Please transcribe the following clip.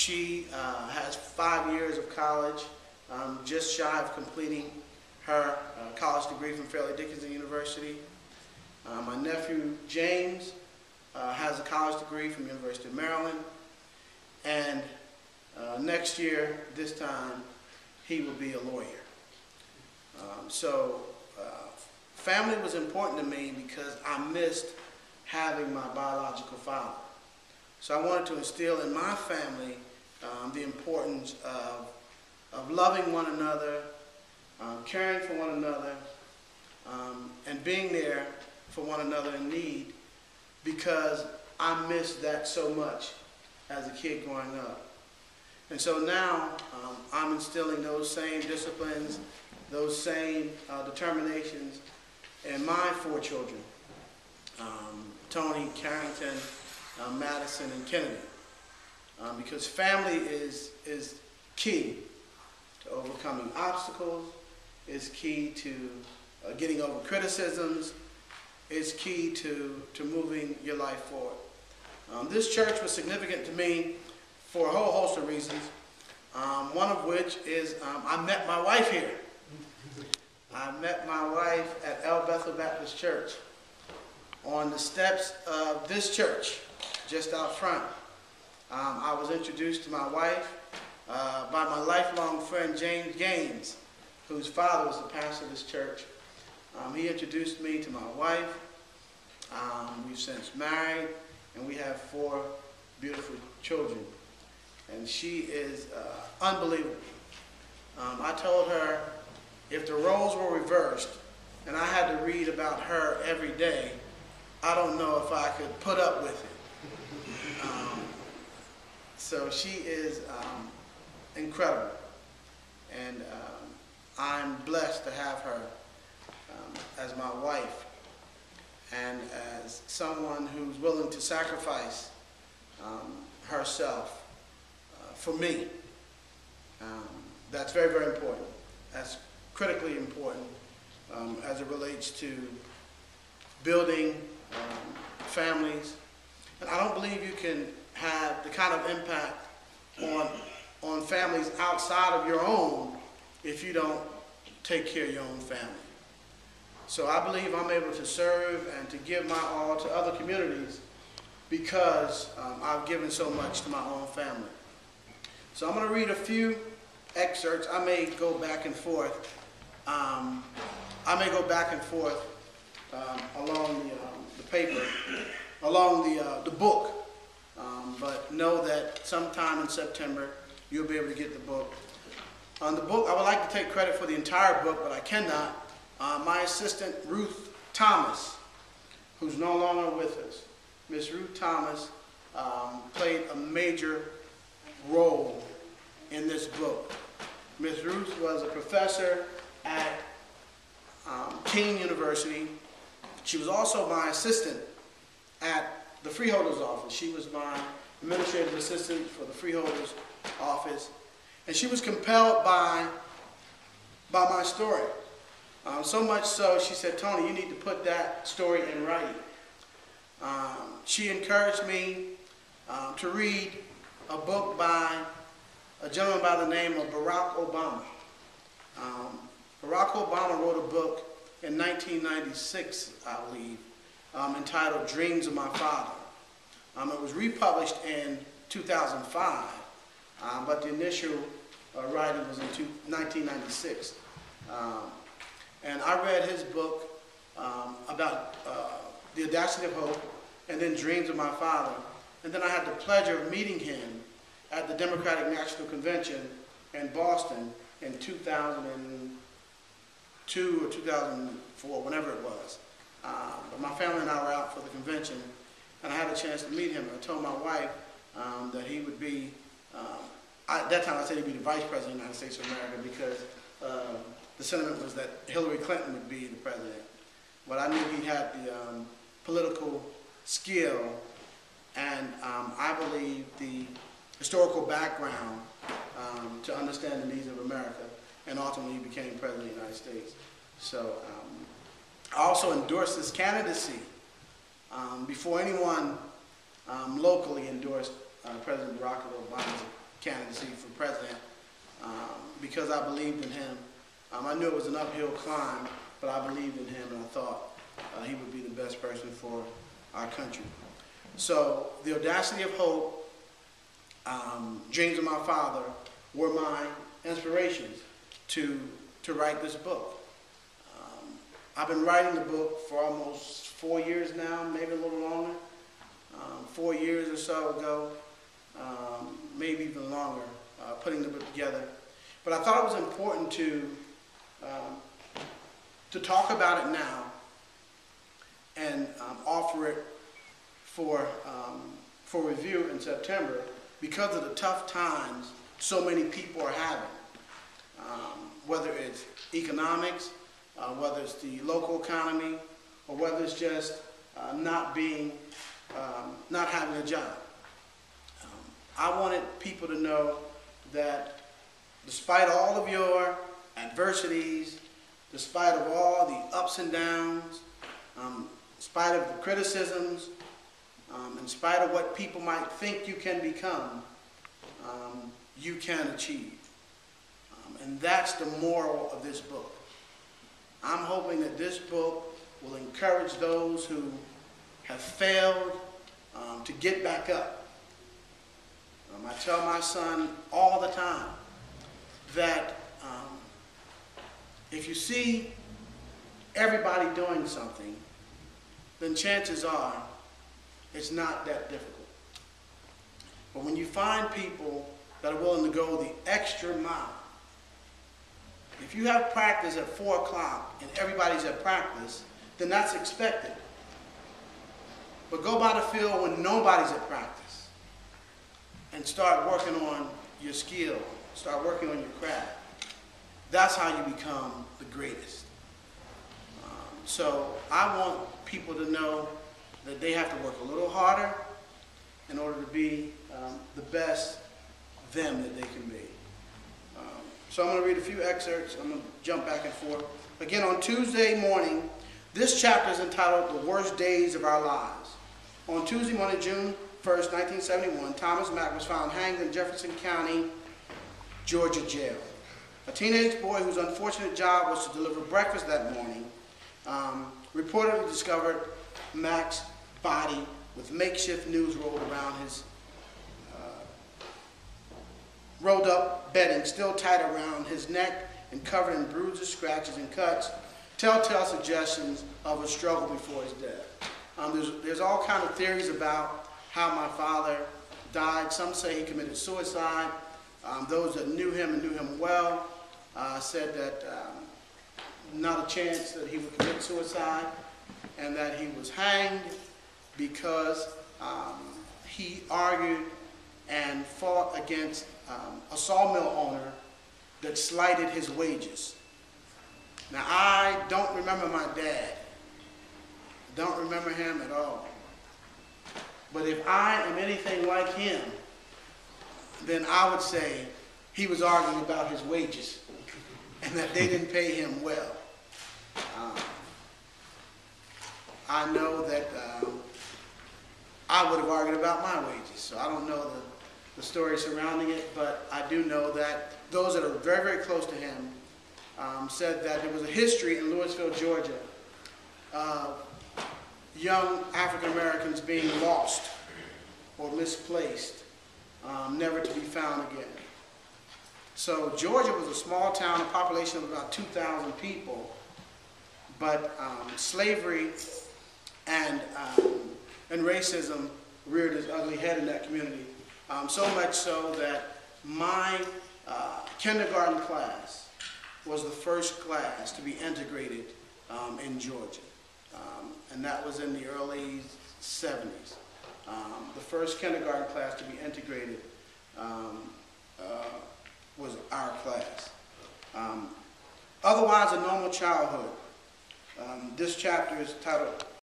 She has 5 years of college, just shy of completing her college degree from Fairleigh Dickinson University. My nephew James has a college degree from University of Maryland, and next year, this time, he will be a lawyer. Family was important to me because I missed having my biological father. So I wanted to instill in my family the importance of loving one another, caring for one another, and being there for one another in need, because I missed that so much as a kid growing up. And so now I'm instilling those same disciplines, those same determinations in my 4 children, Tony, Carrington, Madison, and Kennedy, because family is key to overcoming obstacles, is key to getting over criticisms, is key to moving your life forward. This church was significant to me for a whole host of reasons, one of which is I met my wife here. I met my wife at El Bethel Baptist Church on the steps of this church, just out front. I was introduced to my wife by my lifelong friend James Gaines, whose father was the pastor of this church. He introduced me to my wife. We've since married, and we have 4 beautiful children. And she is unbelievable. I told her if the roles were reversed and I had to read about her every day, I don't know if I could put up with it. So she is incredible, and I'm blessed to have her as my wife and as someone who's willing to sacrifice herself for me. That's very, very important. That's critically important as it relates to building families. And I don't believe you can have the kind of impact on families outside of your own if you don't take care of your own family. So I believe I'm able to serve and to give my all to other communities because I've given so much to my own family. So I'm going to read a few excerpts. I may go back and forth. Along the paper, along the book. But know that sometime in September you'll be able to get the book. On the book, I would like to take credit for the entire book, but I cannot. My assistant, Ruth Thomas, who's no longer with us. Miss Ruth Thomas played a major role in this book. Miss Ruth was a professor at King University. She was also my assistant at the freeholder's office. She was my administrative assistant for the freeholder's office. And she was compelled by my story. So much so, she said, "Tony, you need to put that story in writing." She encouraged me to read a book by a gentleman by the name of Barack Obama. Barack Obama wrote a book in 1996, I believe, entitled Dreams of My Father. It was republished in 2005, but the initial writing was in 1996. And I read his book about The Audacity of Hope, and then Dreams of My Father. And then I had the pleasure of meeting him at the Democratic National Convention in Boston in 2002 or 2004, whenever it was. But my family and I were out for the convention, and I had a chance to meet him. I told my wife that he would be, at that time I said he'd be the Vice President of the United States of America because the sentiment was that Hillary Clinton would be the president. But I knew he had the political skill and I believe the historical background to understand the needs of America, and ultimately he became President of the United States. So I also endorsed his candidacy before anyone locally endorsed President Barack Obama's president because I believed in him. I knew it was an uphill climb, but I believed in him, and I thought he would be the best person for our country. So the audacity of hope, dreams of my father were my inspirations to write this book. I've been writing the book for almost 4 years now, maybe a little longer. 4 years or so ago, maybe even longer, putting the book together. But I thought it was important to talk about it now and offer it for review in September because of the tough times so many people are having, whether it's economics, whether it's the local economy, or whether it's just not having a job. I wanted people to know that despite all of your adversities, despite of all the ups and downs, in spite of the criticisms, in spite of what people might think you can become, you can achieve. And that's the moral of this book. I'm hoping that this book will encourage those who have failed to get back up. I tell my son all the time that if you see everybody doing something, then chances are it's not that difficult. But when you find people that are willing to go the extra mile, if you have practice at 4 o'clock and everybody's at practice, then that's expected. But go by the field when nobody's at practice and start working on your skill, start working on your craft. That's how you become the greatest. So I want people to know that they have to work a little harder in order to be the best them that they can be. So I'm going to read a few excerpts. I'm going to jump back and forth. Again, on Tuesday morning, this chapter is entitled The Worst Days of Our Lives. On Tuesday morning, June 1st, 1971, Thomas Mack was found hanged in Jefferson County, Georgia jail. A teenage boy whose unfortunate job was to deliver breakfast that morning reportedly discovered Mack's body with makeshift noose rolled around his rolled up bedding still tied around his neck and covered in bruises, scratches, and cuts, telltale suggestions of a struggle before his death. There's all kinds of theories about how my father died. Some say he committed suicide. Those that knew him and knew him well said that not a chance that he would commit suicide, and that he was hanged because he argued and fought against a sawmill owner that slighted his wages. Now, I don't remember my dad. Don't remember him at all. But if I am anything like him, then I would say he was arguing about his wages and that they didn't pay him well. I know that I would have argued about my wages, so I don't know the story surrounding it, but I do know that those that are very, very close to him said that there was a history in Louisville, Georgia, of young African Americans being lost or misplaced, never to be found again. So Georgia was a small town, a population of about 2,000 people, but slavery and racism reared its ugly head in that community. So much so that my kindergarten class was the first class to be integrated in Georgia. And that was in the early 70s. The first kindergarten class to be integrated was our class. Otherwise, a normal childhood. This chapter is titled